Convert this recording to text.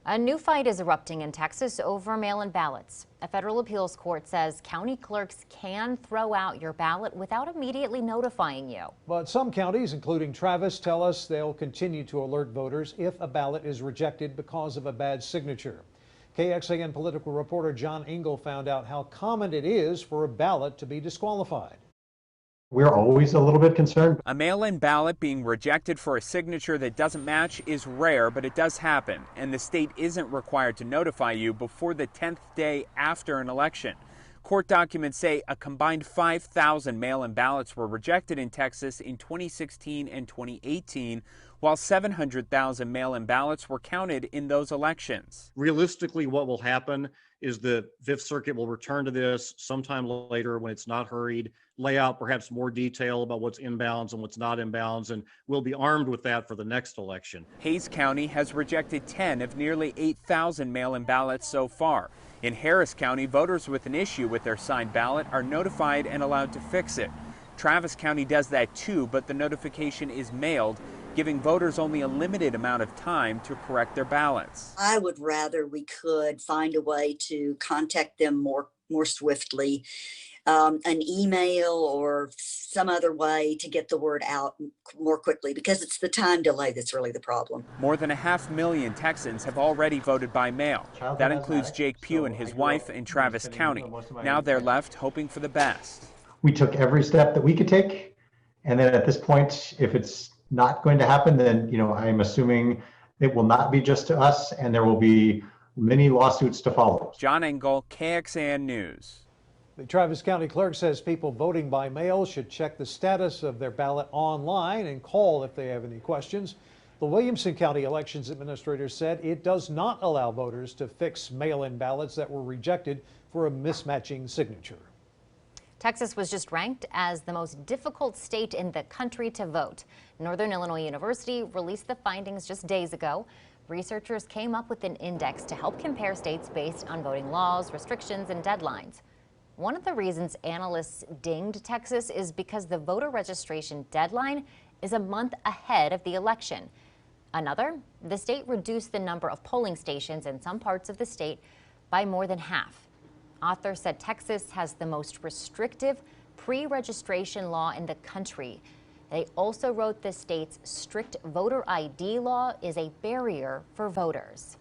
A new fight is erupting in Texas over mail-in ballots. A federal appeals court says county clerks can throw out your ballot without immediately notifying you. But some counties, including Travis, tell us they'll continue to alert voters if a ballot is rejected because of a bad signature. KXAN political reporter John Engel found out how common it is for a ballot to be disqualified. We're always a little bit concerned. A mail-in ballot being rejected for a signature that doesn't match is rare, but it does happen, and the state isn't required to notify you before the 10th day after an election. Court documents say a combined 5,000 mail-in ballots were rejected in Texas in 2016 and 2018, while 700,000 mail-in ballots were counted in those elections. Realistically, what will happen is the Fifth Circuit will return to this sometime later when it's not hurried, lay out perhaps more detail about what's inbounds and what's not inbounds, and we'll be armed with that for the next election. Hays County has rejected 10 of nearly 8,000 mail-in ballots so far. In Harris County, voters with an issue with their signed ballot are notified and allowed to fix it. Travis County does that too, but the notification is mailed, giving voters only a limited amount of time to correct their ballots. I would rather we could find a way to contact them more swiftly, an email or some other way to get the word out more quickly, because it's the time delay that's really the problem. More than 500,000 Texans have already voted by mail. That includes Jake Pugh and his wife in Travis County. Now they're left hoping for the best. We took every step that we could take, and then at this point, if it's not going to happen, then I'm assuming it will not be just to us, and there will be many lawsuits to follow. John Engel, KXAN News. The Travis County clerk says people voting by mail should check the status of their ballot online and call if they have any questions. The Williamson County Elections Administrator said it does not allow voters to fix mail-in ballots that were rejected for a mismatching signature. Texas was just ranked as the most difficult state in the country to vote. Northern Illinois University released the findings just days ago. Researchers came up with an index to help compare states based on voting laws, restrictions, and deadlines. One of the reasons analysts dinged Texas is because the voter registration deadline is a month ahead of the election. Another, the state reduced the number of polling stations in some parts of the state by more than half. Authors said Texas has the most restrictive pre-registration law in the country. They also wrote the state's strict voter ID law is a barrier for voters.